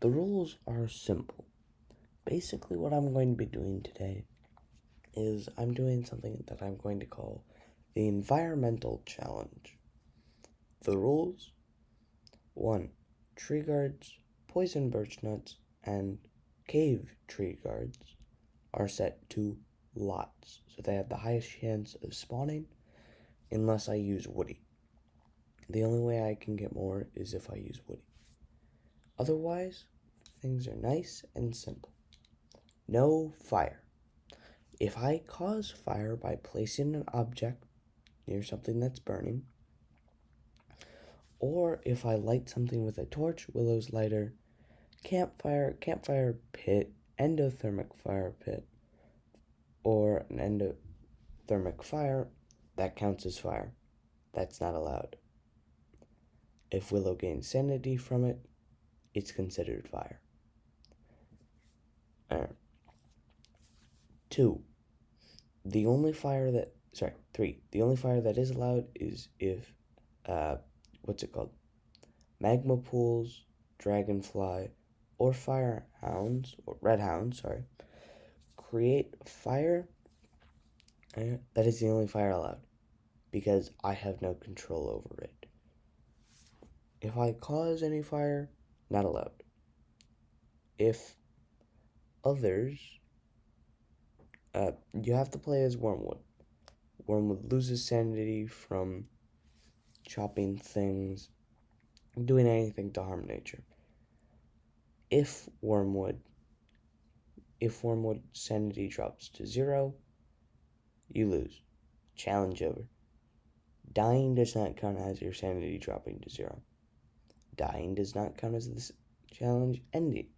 The rules are simple. Basically, what I'm going to be doing today is I'm doing something that I'm going to call the environmental challenge. The rules: 1. Tree guards, poison birch nuts, and cave tree guards are set to lots, so they have the highest chance of spawning unless I use woody. The only way I can get more is if I use woody. Otherwise, things are nice and simple. No fire. If I cause fire by placing an object near something that's burning, or if I light something with a torch, willow's lighter, campfire pit, endothermic fire pit, or an endothermic fire, that counts as fire. That's not allowed. If willow gains sanity from it, it's considered fire. 2. The only fire that, 3. The only fire that is allowed is if, magma pools, dragonfly, or firehounds, or red hounds, create fire. That is the only fire allowed, because I have no control over it. If I cause any fire, not allowed. If others, you have to play as Wormwood. Wormwood loses sanity from chopping things, doing anything to harm nature. If Wormwood sanity drops to 0, you lose. Challenge over. Dying does not count as your sanity dropping to 0. Dying does not count as this challenge ending.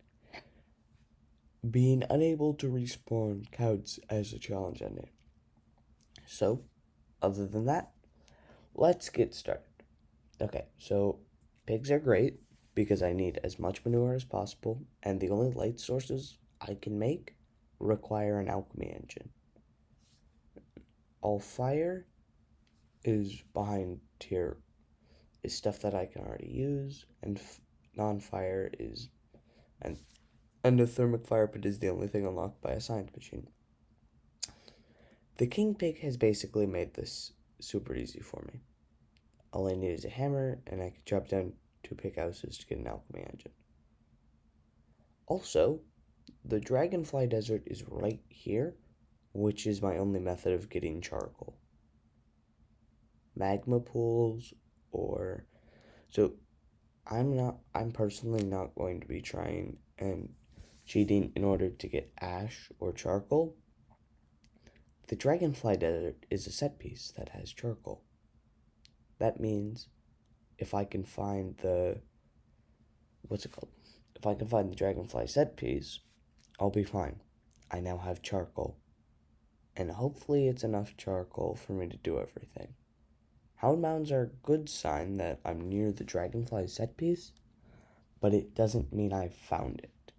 Being unable to respawn counts as a challenge ending. So, other than that, let's get started. Okay, so pigs are great because I need as much manure as possible, and the only light sources I can make require an alchemy engine. All fire is behind tier is stuff that I can already use, and non-fire is an endothermic fire pit is the only thing unlocked by a science machine. The king pig has basically made this super easy for me. All I need is a hammer, and I can chop down 2 pickhouses to get an alchemy engine. Also, the dragonfly desert is right here, which is my only method of getting charcoal. Magma pools I'm personally not going to be trying and cheating in order to get ash or charcoal. The dragonfly desert is a set piece that has charcoal. That means if I can find the dragonfly set piece, I'll be fine. I now have charcoal. And hopefully it's enough charcoal for me to do everything. Hound mounds are a good sign that I'm near the dragonfly set piece, but it doesn't mean I've found it,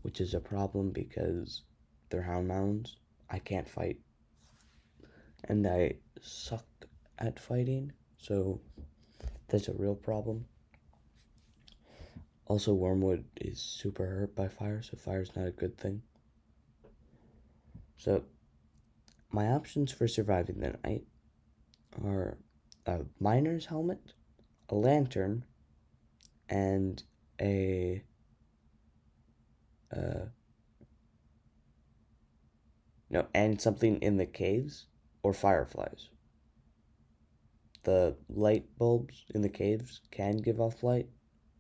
which is a problem because they're hound mounds. I can't fight, and I suck at fighting, so that's a real problem. Also, Wormwood is super hurt by fire, so fire's not a good thing. So, my options for surviving the night are a miner's helmet, a lantern, and and something in the caves or fireflies. The light bulbs in the caves can give off light,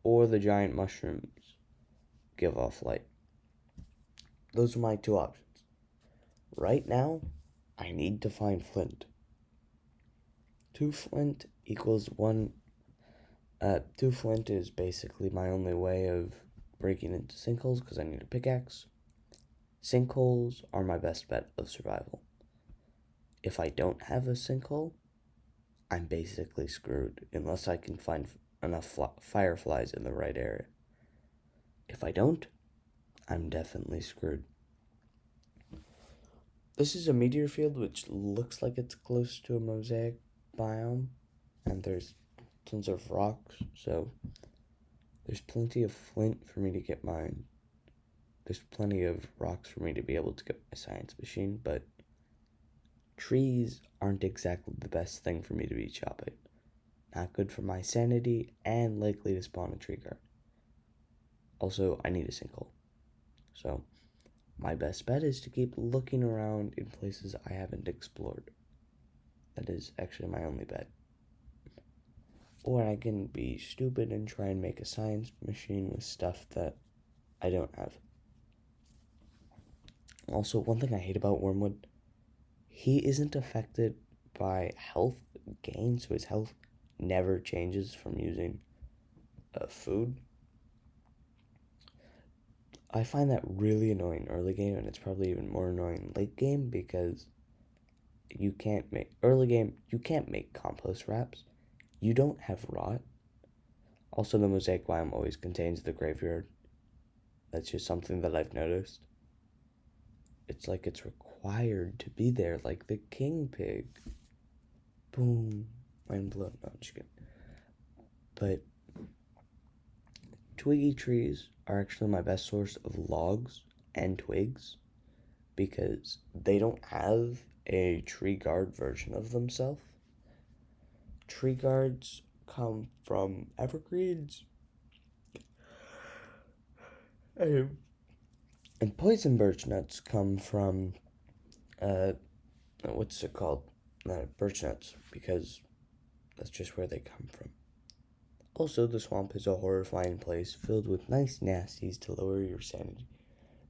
or the giant mushrooms give off light. Those are my 2 options. Right now, I need to find flint. 2 flint equals 1. 2 flint is basically my only way of breaking into sinkholes because I need a pickaxe. Sinkholes are my best bet of survival. If I don't have a sinkhole, I'm basically screwed unless I can find enough fireflies in the right area. If I don't, I'm definitely screwed. This is a meteor field which looks like it's close to a mosaic biome, and there's tons of rocks, so There's plenty of flint for me to get mine. There's plenty of rocks for me to be able to get my science machine, but trees aren't exactly the best thing for me to be chopping. Not good for my sanity and likely to spawn a tree guard. Also, I need a sinkhole. So, my best bet is to keep looking around in places I haven't explored. That is actually my only bet. Or I can be stupid and try and make a science machine with stuff that I don't have. Also, one thing I hate about Wormwood, he isn't affected by health gain, so his health never changes from using food. I find that really annoying early game, and it's probably even more annoying late game because you can't make compost wraps. You don't have rot. Also, the mosaic biome always contains the graveyard. That's just something that I've noticed. It's like it's required to be there, like the king pig. Boom. Mind blown. No, I'm just kidding. But twiggy trees are actually my best source of logs and twigs because they don't have a tree guard version of themselves. Tree guards come from evergreens. And poison birch nuts come from, what's it called? Birch nuts, because that's just where they come from. Also, the swamp is a horrifying place filled with nice nasties to lower your sanity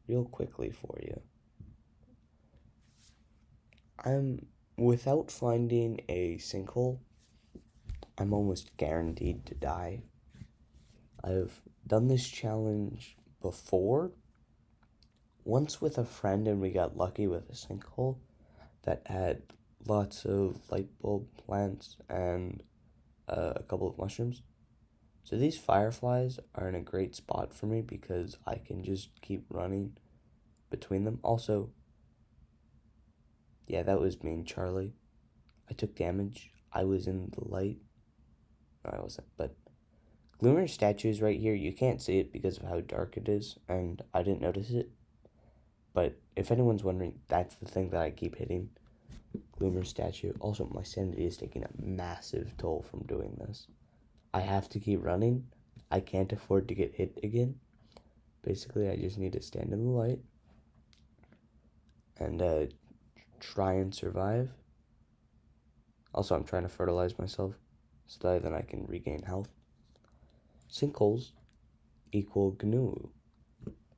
real quickly for you. Without finding a sinkhole, I'm almost guaranteed to die. I've done this challenge before, once with a friend, and we got lucky with a sinkhole that had lots of light bulb plants and a couple of mushrooms. So these fireflies are in a great spot for me because I can just keep running between them. Also, yeah, that was mean, Charlie. I took damage. I was in the light. No, I wasn't, but Gloomer's statue is right here. You can't see it because of how dark it is, and I didn't notice it. But if anyone's wondering, that's the thing that I keep hitting. Gloomer's statue. Also, my sanity is taking a massive toll from doing this. I have to keep running. I can't afford to get hit again. Basically, I just need to stand in the light and try and survive. Also, I'm trying to fertilize myself so that then I can regain health. Sinkholes equal GNU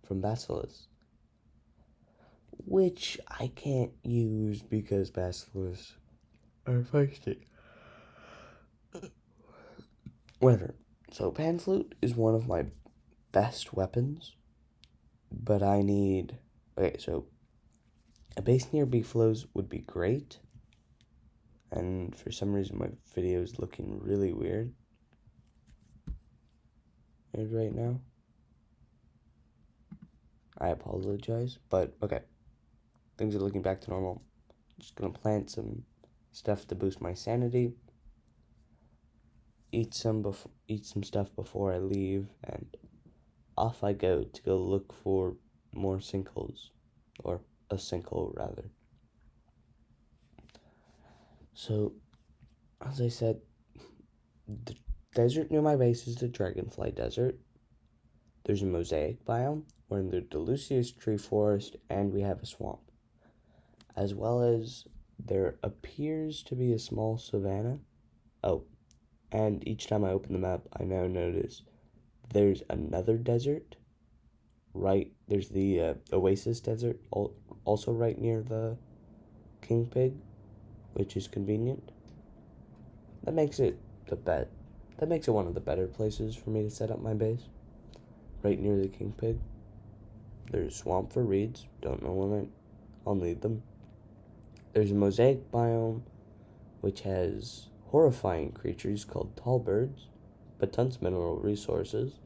from Basilisk, which I can't use because Basilisk are feisty. Whatever. So pan flute is one of my best weapons, but I need... Okay, so a base near B-flows would be great, and for some reason my video is looking really weird right now. I apologize, but okay. Things are looking back to normal. Just gonna plant some stuff to boost my sanity. Eat some stuff before I leave, and off I go to go look for more sinkholes, or a sinkhole rather. So, as I said, the desert near my base is the Dragonfly Desert. There's a mosaic biome. We're in the Delucius tree forest, and we have a swamp. As well as there appears to be a small savanna. Oh, and each time I open the map, I now notice there's another desert. There's the Oasis Desert, also right near the King Pig, which is convenient. That makes it one of the better places for me to set up my base. Right near the King Pig. There's swamp for reeds. Don't know when I'll need them. There's a mosaic biome, which has horrifying creatures called tall birds, but tons of mineral resources.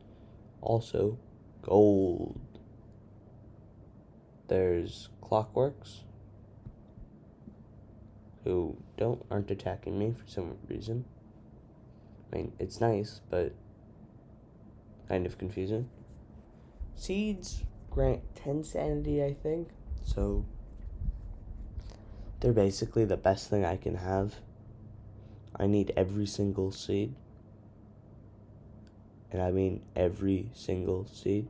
Also, gold. There's clockworks, who aren't attacking me for some reason. I mean, it's nice, but kind of confusing. Seeds grant 10 sanity, I think. So they're basically the best thing I can have. I need every single seed. And I mean every single seed.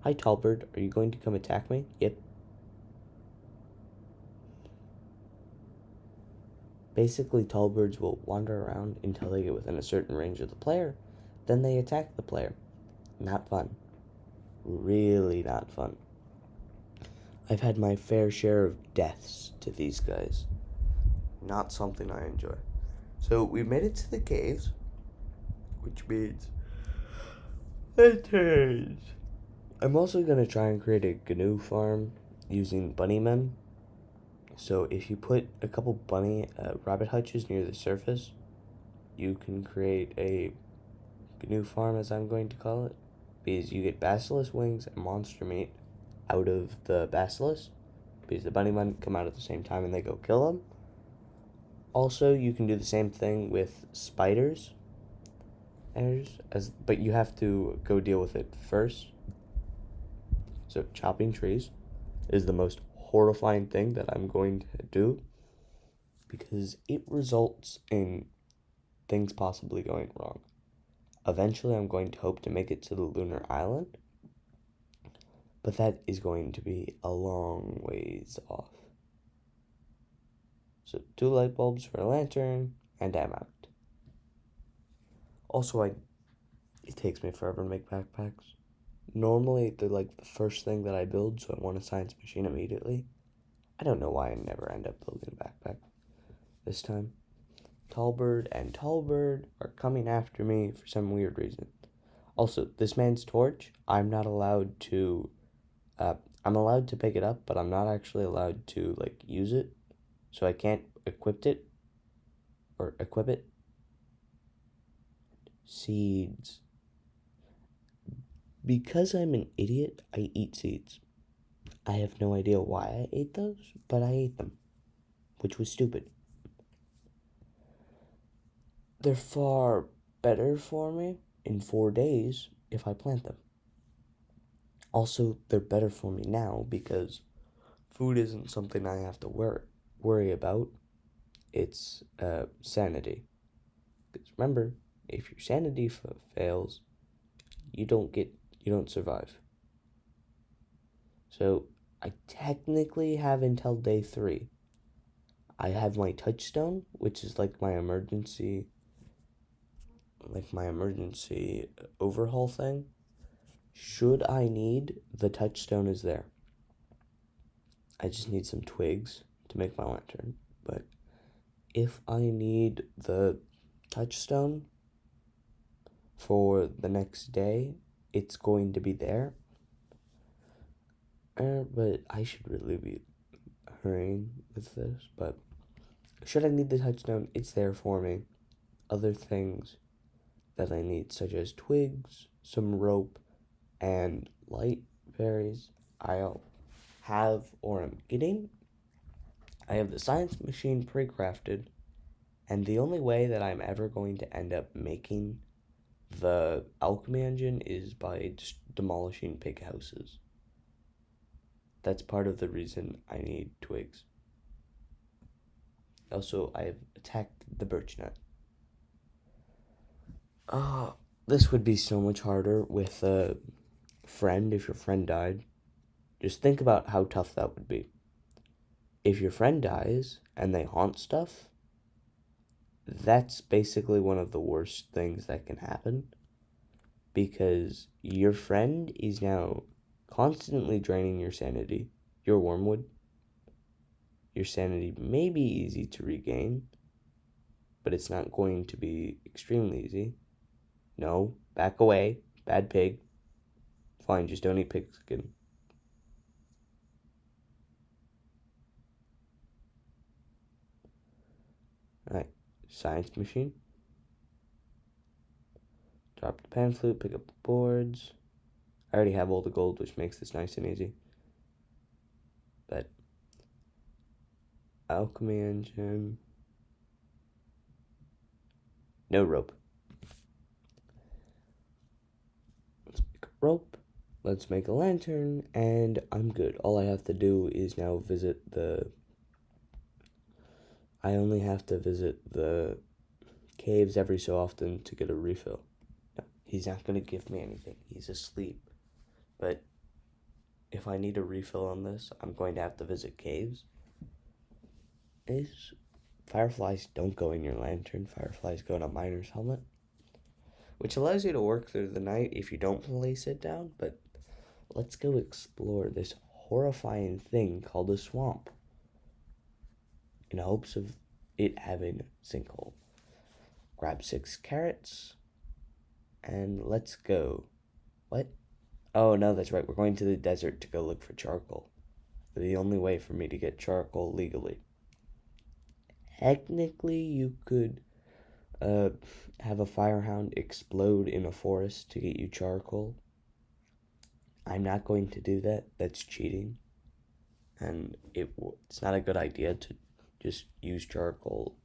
Hi, Tallbird. Are you going to come attack me? Yep. Basically, Tallbirds will wander around until they get within a certain range of the player. Then they attack the player. Not fun. Really not fun. I've had my fair share of deaths to these guys. Not something I enjoy. So we made it to the caves, which means I'm also going to try and create a GNU farm using bunnymen. So if you put a couple rabbit hutches near the surface, you can create a GNU farm, as I'm going to call it, because you get basilisk wings and monster meat out of the basilisk, because the bunnymen come out at the same time and they go kill them. Also, you can do the same thing with spiders, but you have to go deal with it first. So chopping trees is the most horrifying thing that I'm going to do, because it results in things possibly going wrong. Eventually, I'm going to hope to make it to the lunar island, but that is going to be a long ways off. So 2 light bulbs for a lantern, and I'm out. Also, it takes me forever to make backpacks. Normally, they're like the first thing that I build, so I want a science machine immediately. I don't know why I never end up building a backpack this time. Tallbird and Tallbird are coming after me for some weird reason. Also, this man's torch, I'm not allowed to, I'm allowed to pick it up, but I'm not actually allowed to, use it. So I can't equip it. Seeds. Because I'm an idiot, I eat seeds. I have no idea why I ate those, but I ate them, which was stupid. They're far better for me in 4 days if I plant them. Also, they're better for me now because food isn't something I have to worry about. It's sanity. Because remember, if your sanity fails, you don't survive. So I technically have until day 3. I have my touchstone, which is like my emergency overhaul thing. Should I need, the touchstone is there. I just need some twigs to make my lantern. But if I need the touchstone for the next day, it's going to be there. But I should really be hurrying with this. But should I need the touchstone, it's there for me. Other things that I need, such as twigs, some rope, and light berries, I'll have or am getting. I have the science machine pre-crafted, and the only way that I'm ever going to end up making the alchemy engine is by just demolishing pig houses. That's part of the reason I need twigs. Also, I have attacked the birchnut. This would be so much harder with a friend if your friend died. Just think about how tough that would be. If your friend dies and they haunt stuff, that's basically one of the worst things that can happen, because your friend is now constantly draining your sanity. Your wormwood. Your sanity may be easy to regain, but it's not going to be extremely easy. No, back away, bad pig. Fine, just don't eat pig skin. Alright, science machine. Drop the pan flute, pick up the boards. I already have all the gold, which makes this nice and easy. But alchemy engine. No rope. rope, let's make a lantern, and I'm good. All I have to do is now visit the... I only have to visit the caves every so often to get a refill. No, he's not going to give me anything. He's asleep. But if I need a refill on this, I'm going to have to visit caves. Fireflies don't go in your lantern. Fireflies go in a miner's helmet, which allows you to work through the night if you don't place it down. But let's go explore this horrifying thing called a swamp in hopes of it having a sinkhole. Grab 6 carrots and let's go. What? Oh no, that's right. We're going to the desert to go look for charcoal. The only way for me to get charcoal legally. Technically, you could have a firehound explode in a forest to get you charcoal. I'm not going to do that. That's cheating. And it's not a good idea to just use charcoal,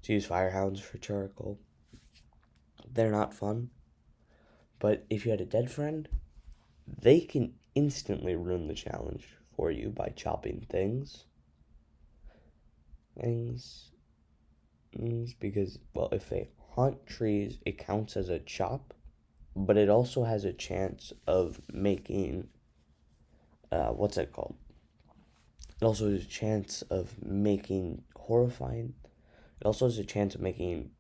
to use firehounds for charcoal. They're not fun. But if you had a dead friend, they can instantly ruin the challenge for you by chopping things. Because, well, if they haunt trees, it counts as a chop, but it also has a chance of making, what's it called? It also has a chance of making horrifying. It also has a chance of making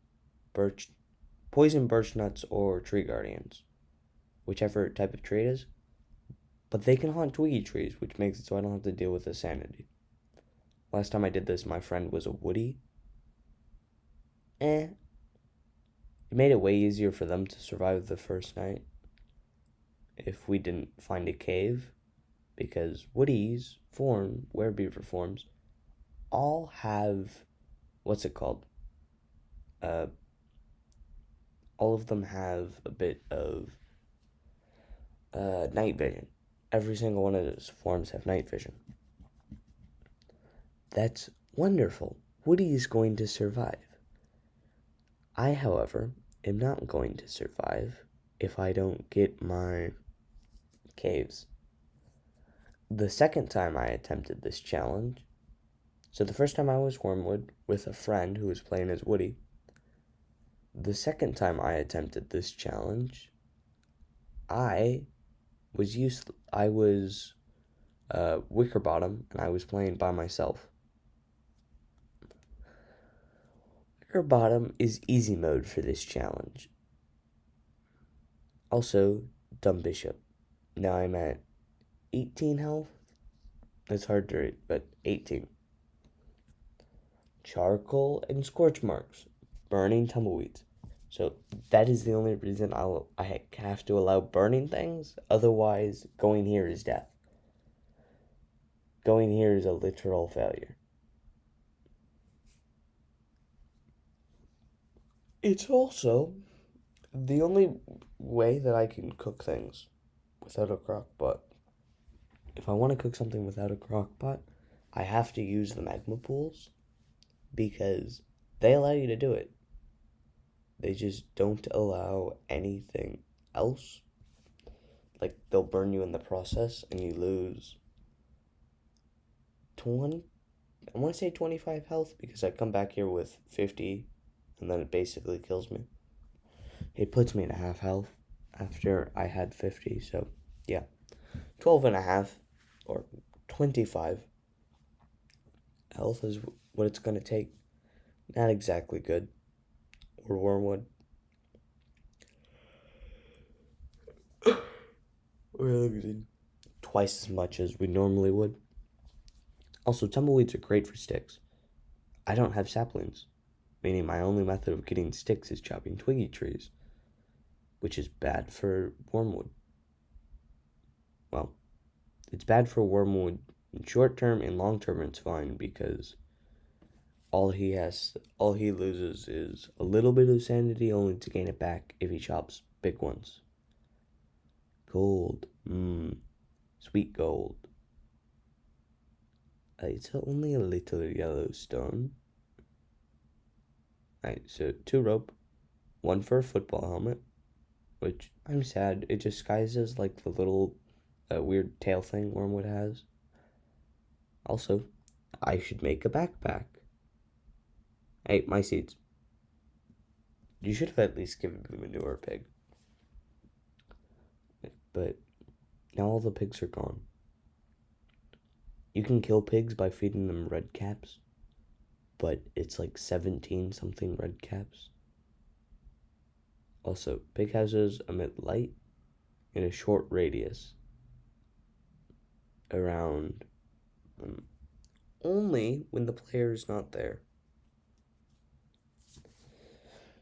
poison birchnuts or tree guardians, whichever type of tree it is. But they can haunt twiggy trees, which makes it so I don't have to deal with the sanity. Last time I did this, my friend was a woody. It made it way easier for them to survive the first night if we didn't find a cave, because woodies werebeaver forms, all have, what's it called? All of them have a bit of night vision. Every single one of those forms have night vision. That's wonderful. Woody is going to survive. I, however, am not going to survive if I don't get my caves. The second time I attempted this challenge, so the first time I was Wormwood with a friend who was playing as Woody. The second time I attempted this challenge, I was Wickerbottom, and I was playing by myself. Wickerbottom is easy mode for this challenge. Also, Dumb Bishop. Now I'm at 18 health. It's hard to read, but 18. Charcoal and scorch marks. Burning tumbleweeds. So that is the only reason I have to allow burning things. Otherwise, going here is death. Going here is a literal failure. It's also the only way that I can cook things without a crock pot. If I want to cook something without a crock pot, I have to use the magma pools because they allow you to do it. They just don't allow anything else. Like, they'll burn you in the process and you lose 20, I want to say 25 health because I come back here with 50 and then it basically kills me. It puts me in a half health after I had 50, so yeah. 12 and a half or 25 health is what it's going to take. Not exactly good. Or Wormwood. We're losing twice as much as we normally would. Also, tumbleweeds are great for sticks. I don't have saplings, meaning my only method of getting sticks is chopping twiggy trees, which is bad for Wormwood. Well, it's bad for Wormwood in short term. In long term, it's fine because all he loses is a little bit of sanity, only to gain it back if he chops big ones. Gold, sweet gold. It's only a little yellow stone. Alright, so 2 rope, 1 for a football helmet, which I'm sad. It disguises like the little weird tail thing Wormwood has. Also, I should make a backpack. Hey, my seeds. You should have at least given me manure, pig. But now all the pigs are gone. You can kill pigs by feeding them red caps, but it's like 17 something red caps. Also, pig houses emit light in a short radius around only when the player is not there.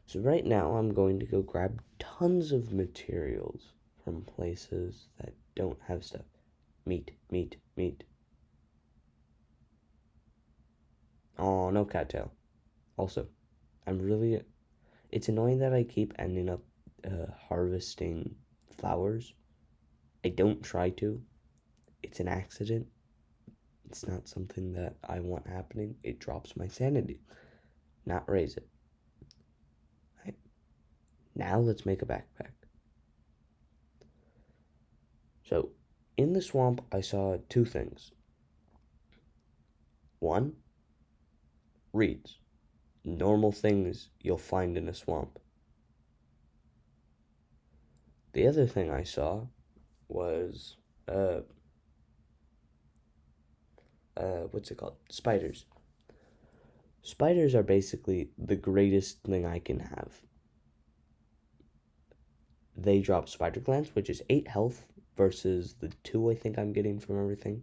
So right now I'm going to go grab tons of materials from places that don't have stuff. Meat. Oh, no cattail. Also, it's annoying that I keep ending up harvesting flowers. I don't try to. It's an accident. It's not something that I want happening. It drops my sanity. Not raise it. Right. Now let's make a backpack. So, in the swamp, I saw two things. One, reeds. Normal things you'll find in a swamp. The other thing I saw was, what's it called? Spiders. Spiders are basically the greatest thing I can have. They drop spider glands, which is 8 health versus the 2 I think I'm getting from everything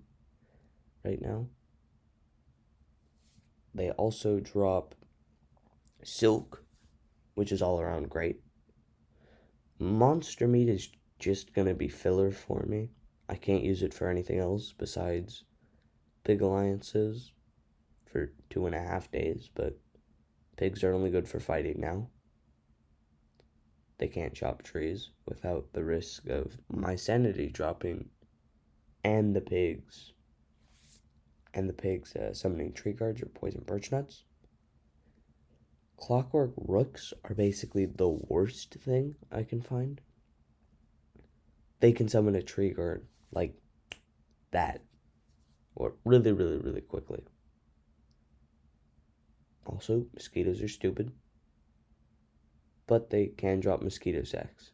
right now. They also drop silk, which is all around great. Monster meat is just gonna be filler for me. I can't use it for anything else besides pig alliances for 2.5 days, but pigs are only good for fighting now. They can't chop trees without the risk of my sanity dropping and the pigs summoning tree guards or poison brichnuts. Clockwork rooks are basically the worst thing I can find. They can summon a tree guard like that, or really quickly. Also, mosquitoes are stupid, but they can drop mosquito sacks.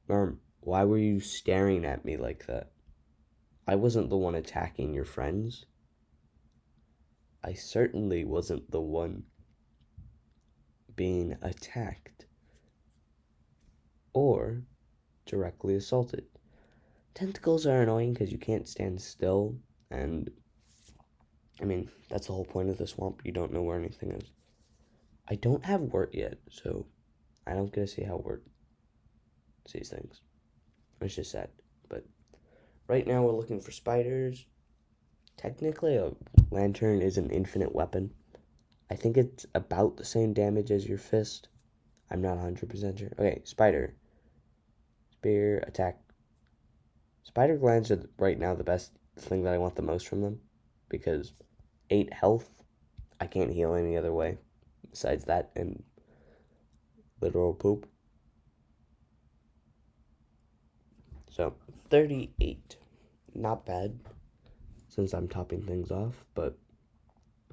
Why were you staring at me like that? I wasn't the one attacking your friends. I certainly wasn't the one being attacked or directly assaulted. Tentacles are annoying because you can't stand still, and I mean, that's the whole point of the swamp. You don't know where anything is. I don't have wort yet, so I don't get to see how wort sees things. It's just sad. But right now we're looking for spiders. Technically, a lantern is an infinite weapon. I think it's about the same damage as your fist. I'm not 100% sure. Okay, spider. Spear, attack. Spider glands are right now the best thing that I want the most from them. Because 8 health, I can't heal any other way. Besides that and literal poop. So, 38. Not bad, since I'm topping things off, but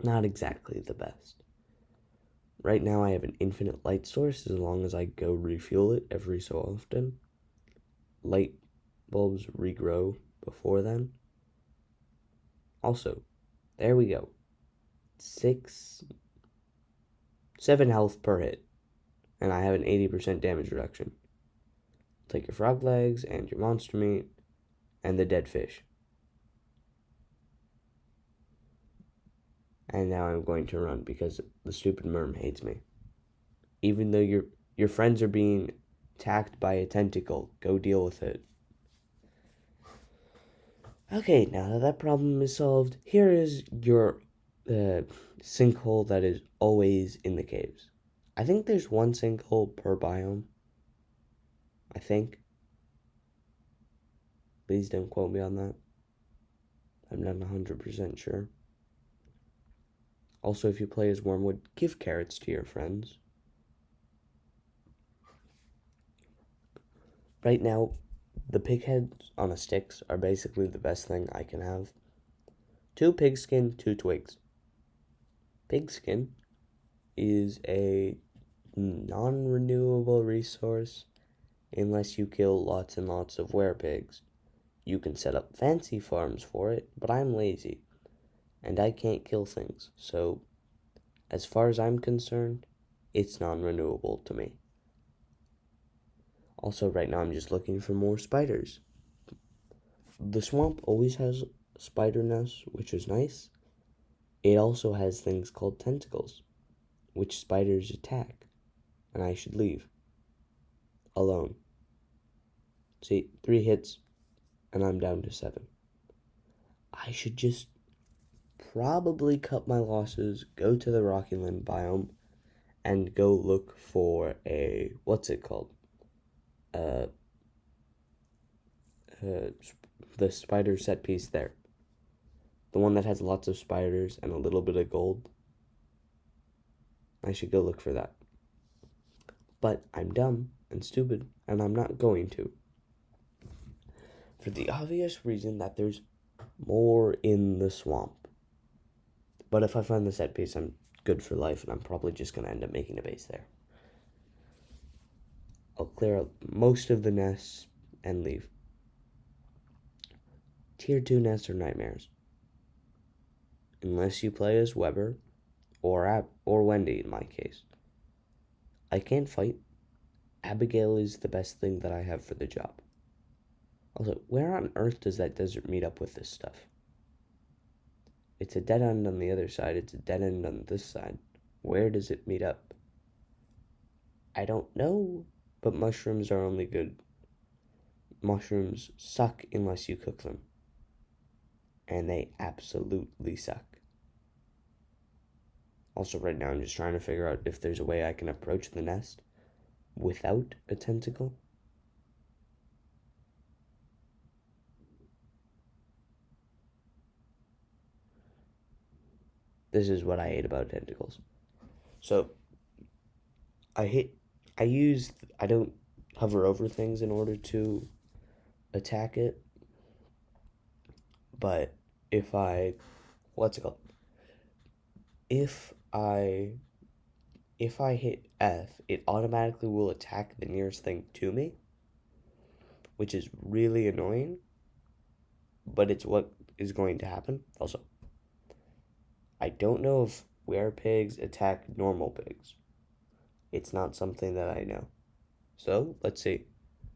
not exactly the best. Right now I have an infinite light source as long as I go refuel it every so often. Light bulbs regrow before then. Also, there we go. 7 health per hit. And I have an 80% damage reduction. Take your frog legs and your monster meat and the dead fish. And now I'm going to run because the stupid merm hates me. Even though your friends are being attacked by a tentacle, go deal with it. Okay, now that problem is solved, here is your sinkhole that is always in the caves. I think there's 1 sinkhole per biome. I think. Please don't quote me on that. I'm not 100% sure. Also, if you play as Wormwood, give carrots to your friends. Right now, the pig heads on a sticks are basically the best thing I can have. 2 pigskin, 2 twigs. Pigskin is a non-renewable resource unless you kill lots and lots of werepigs. You can set up fancy farms for it, but I'm lazy, and I can't kill things, so as far as I'm concerned, it's non-renewable to me. Also, right now I'm just looking for more spiders. The swamp always has spider nests, which is nice. It also has things called tentacles, which spiders attack, and I should leave alone. See, 3 hits, and I'm down to 7. I should just probably cut my losses, go to the Rocky Land biome, and go look for a, what's it called? Uh, the spider set piece there. The one that has lots of spiders and a little bit of gold. I should go look for that. But I'm dumb and stupid, and I'm not going to. For the obvious reason that there's more in the swamp. But if I find the set piece, I'm good for life, and I'm probably just going to end up making a base there. I'll clear out most of the nests and leave. Tier 2 nests are nightmares. Unless you play as Weber, or Wendy in my case. I can't fight. Abigail is the best thing that I have for the job. Also, where on earth does that desert meet up with this stuff? It's a dead end on the other side. It's a dead end on this side. Where does it meet up? I don't know, but mushrooms are only good. Mushrooms suck unless you cook them. And they absolutely suck. Also, right now I'm just trying to figure out if there's a way I can approach the nest without a tentacle. This is what I hate about tentacles. So, I don't hover over things in order to attack it. But if I, what's it called? If I hit F, it automatically will attack the nearest thing to me, which is really annoying, but it's what is going to happen. Also, I don't know if werepigs attack normal pigs. It's not something that I know. So, let's see.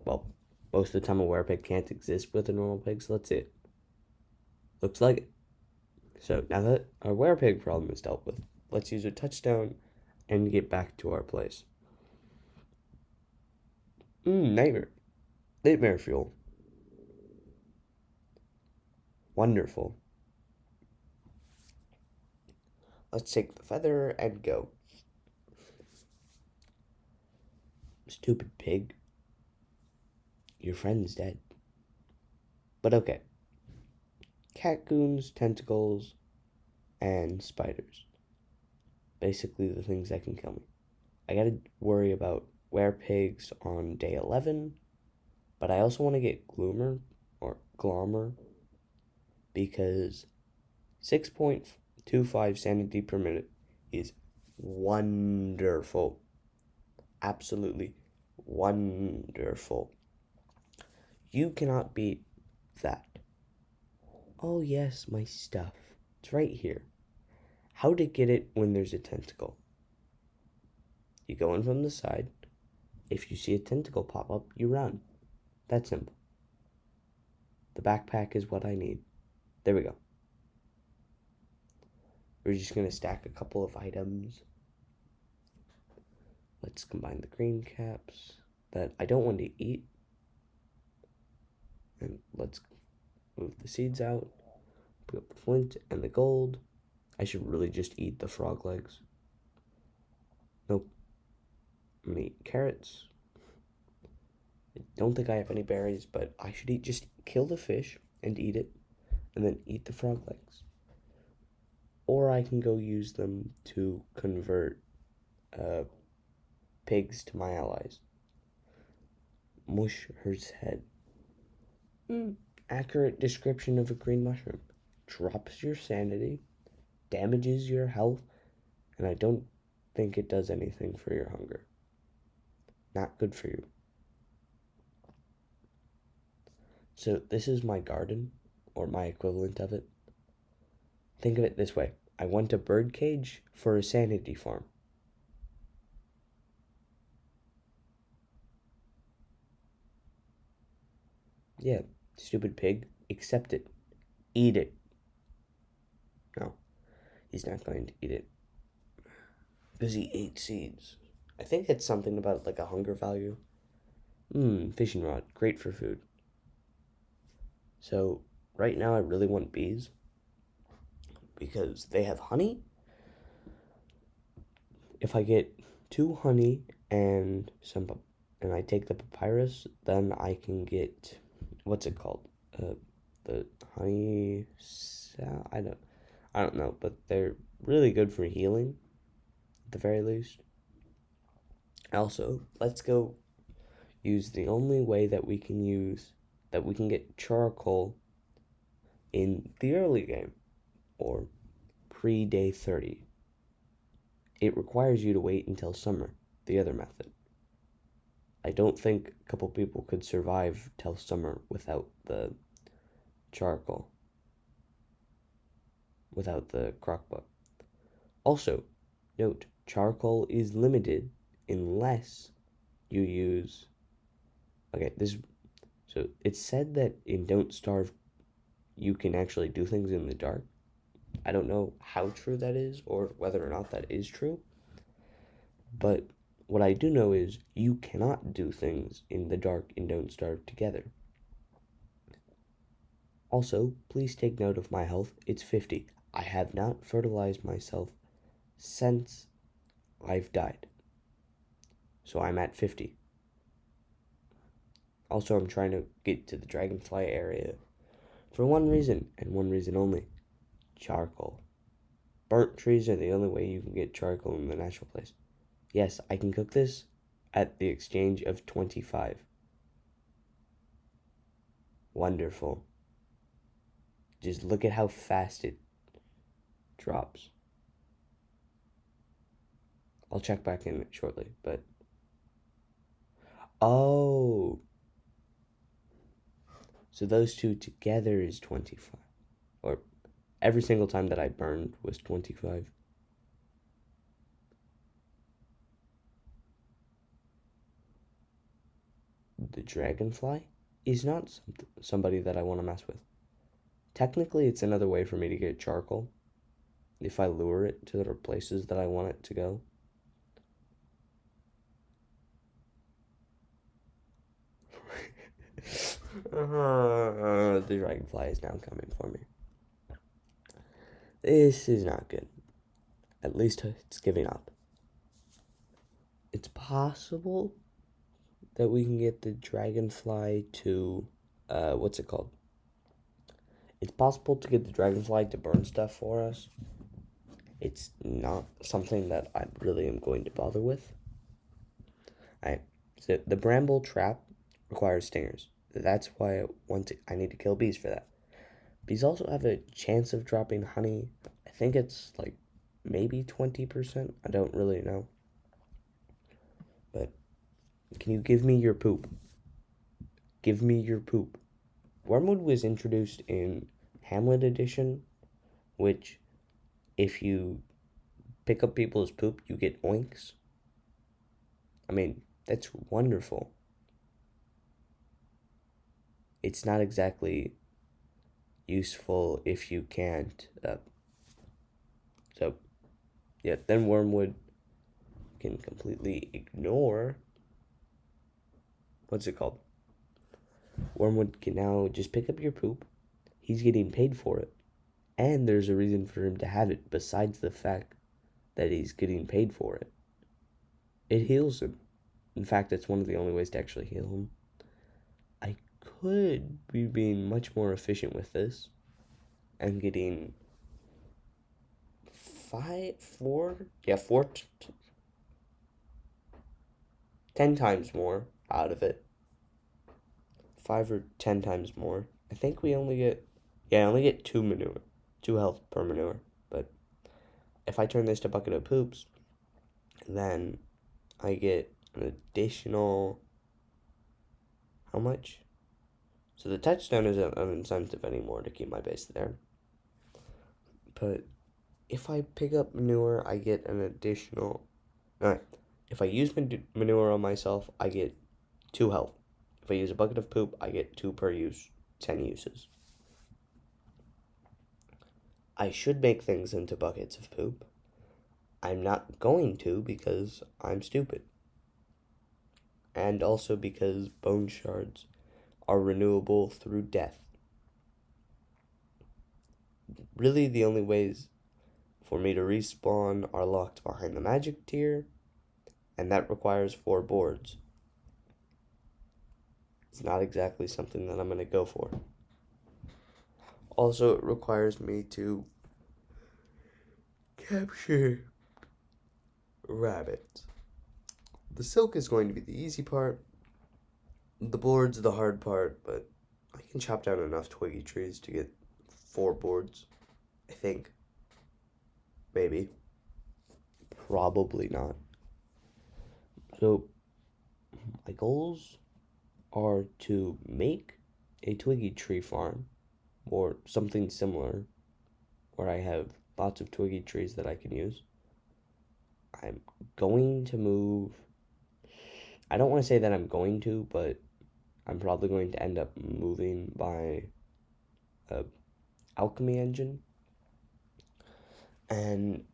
Well, most of the time a werepig can't exist with a normal pig, so let's see it. Looks like it. So, now that our werepig problem is dealt with, let's use a touchdown and get back to our place. Nightmare. Nightmare fuel. Wonderful. Let's take the feather and go. Stupid pig. Your friend's dead. But okay. Catcoons, tentacles, and spiders. Basically the things that can kill me. I gotta worry about werepigs on day 11, but I also want to get Gloomer, or Glommer, because 6.25 sanity per minute is wonderful. Absolutely wonderful. You cannot beat that. Oh yes, my stuff. It's right here. How to get it when there's a tentacle. You go in from the side. If you see a tentacle pop up, you run. That's simple. The backpack is what I need. There we go. We're just going to stack a couple of items. Let's combine the green caps that I don't want to eat. And let's move the seeds out. Pick up the flint and the gold. I should really just eat the frog legs. Nope. I'm gonna eat carrots. I don't think I have any berries, but I should just kill the fish and eat it, and then eat the frog legs. Or I can go use them to convert pigs to my allies. mush hurt's head. Accurate description of a green mushroom. Drops your sanity, damages your health, and I don't think it does anything for your hunger. Not good for you. So this is my garden, or my equivalent of it. Think of it this way. I want a bird cage for a sanity farm. Yeah, stupid pig. Accept it. Eat it. No, he's not going to eat it. Because he ate seeds. I think it's something about like a hunger value. Fishing rod. Great for food. So, right now I really want bees. Because they have honey. If I get 2 honey and and I take the papyrus, then I can get, what's it called? The honey, I don't know, but they're really good for healing, at the very least. Also, let's go use the only way that we can get charcoal in the early game, or pre-day 30. It requires you to wait until summer, the other method. I don't think a couple people could survive till summer without the charcoal, without the crockpot. Also, note, charcoal is limited unless you use, so it's said that in Don't Starve, you can actually do things in the dark. I don't know how true that is, or whether or not that is true, but what I do know is you cannot do things in the dark in Don't Starve together. Also, please take note of my health. It's 50. I have not fertilized myself since I've died. So I'm at 50. Also, I'm trying to get to the dragonfly area for one reason, and one reason only. Charcoal. Burnt trees are the only way you can get charcoal in the natural place. Yes, I can cook this at the exchange of 25. Wonderful. Just look at how fast it drops. I'll check back in shortly, but... Oh! So those two together is 25. Or every single time that I burned was 25. The dragonfly is not somebody that I want to mess with. Technically, it's another way for me to get charcoal if I lure it to the places that I want it to go. The dragonfly is now coming for me. This is not good. At least it's giving up. It's possible that we can get the dragonfly to, what's it called? It's possible to get the dragonfly to burn stuff for us. It's not something that I really am going to bother with. So the bramble trap requires stingers. That's why I need to kill bees for that. Bees also have a chance of dropping honey. I think it's like maybe 20%. I don't really know. But can you give me your poop? Give me your poop. Wormwood was introduced in Hamlet Edition, which if you pick up people's poop, you get oinks. I mean, that's wonderful. It's not exactly useful if you can't. So, yeah, then Wormwood can completely ignore. What's it called? Wormwood can now just pick up your poop. He's getting paid for it. And there's a reason for him to have it besides the fact that he's getting paid for it. It heals him. In fact, it's one of the only ways to actually heal him. I could be being much more efficient with this and getting 10 times more out of it. 5 or 10 times more. I think we only get, I only get 2 health per manure. But if I turn this to bucket of poops, then I get an additional, how much? So the touchstone isn't an incentive anymore to keep my base there. But if I pick up manure, I get an additional, if I use manure on myself, I get 2 health. If I use a bucket of poop, I get 2 per use, 10 uses. I should make things into buckets of poop. I'm not going to because I'm stupid. And also because bone shards are renewable through death. Really, the only ways for me to respawn are locked behind the magic tier, and that requires 4 boards. It's not exactly something that I'm going to go for. Also, it requires me to capture rabbits. The silk is going to be the easy part. The board's the hard part, but I can chop down enough twiggy trees to get 4 boards. I think. Maybe. Probably not. So, my goals are to make a twiggy tree farm or something similar where I have lots of twiggy trees that I can use. I'm going to move. I don't want to say that I'm going to, but I'm probably going to end up moving by a alchemy engine. And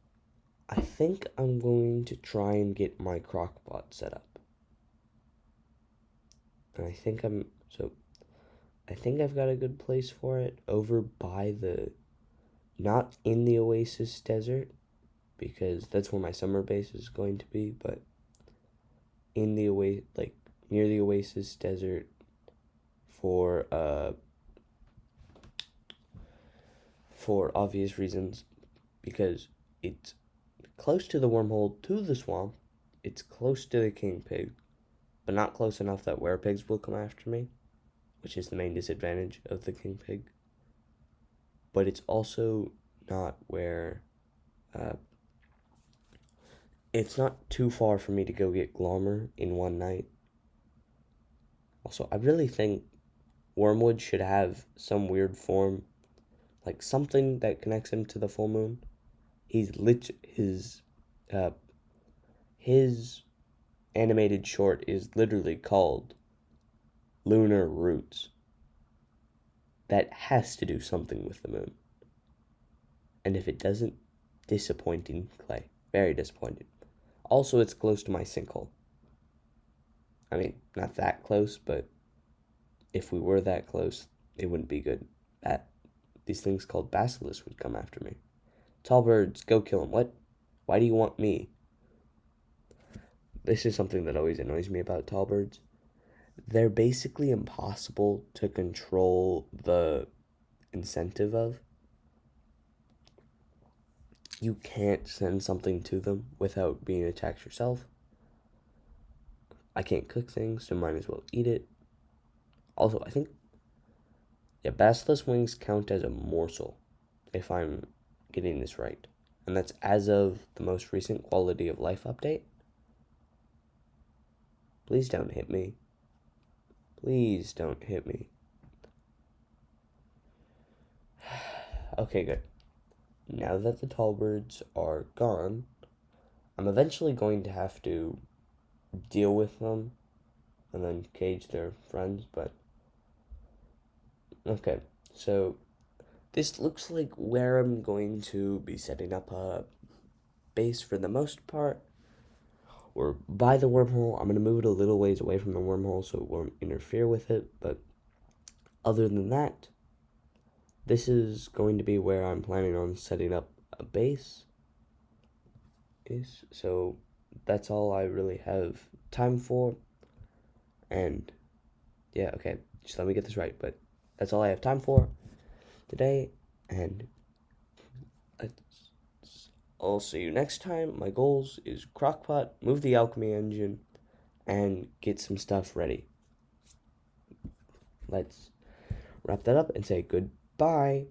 I think I'm going to try and get my crockpot set up. And I think I've got a good place for it over by not in the Oasis Desert, because that's where my summer base is going to be, but in the near the Oasis Desert for obvious reasons, because it's close to the wormhole to the swamp, it's close to the king pig, but not close enough that werepigs will come after me, which is the main disadvantage of the king pig. But it's also not where, it's not too far for me to go get Glommer in one night. Also, I really think WormWood's should have some weird form, like something that connects him to the full moon. His animated short is literally called Lunar Roots. That has to do something with the moon. And if it doesn't, disappointing Clay. Very disappointing. Also, it's close to my sinkhole. I mean, not that close, but if we were that close, it wouldn't be good. These things called basilisks would come after me. Tall birds, go kill them. What? Why do you want me? This is something that always annoys me about tall birds. They're basically impossible to control the incentive of. You can't send something to them without being attacked yourself. I can't cook things, so might as well eat it. Also, I think, basilisk wings count as a morsel, if I'm getting this right. And that's as of the most recent quality of life update. Please don't hit me. Please don't hit me. Okay, good. Now that the tall birds are gone, I'm eventually going to have to deal with them and then cage their friends, but okay, so this looks like where I'm going to be setting up a base for the most part. We're by the wormhole. I'm going to move it a little ways away from the wormhole so it won't interfere with it, but other than that, this is going to be where I'm planning on setting up a base. So that's all I really have time for. And yeah, okay, just let me get this right, but that's all I have time for today, and I'll see you next time. My goals is crockpot, move the alchemy engine, and get some stuff ready. let's wrap that up and say goodbye.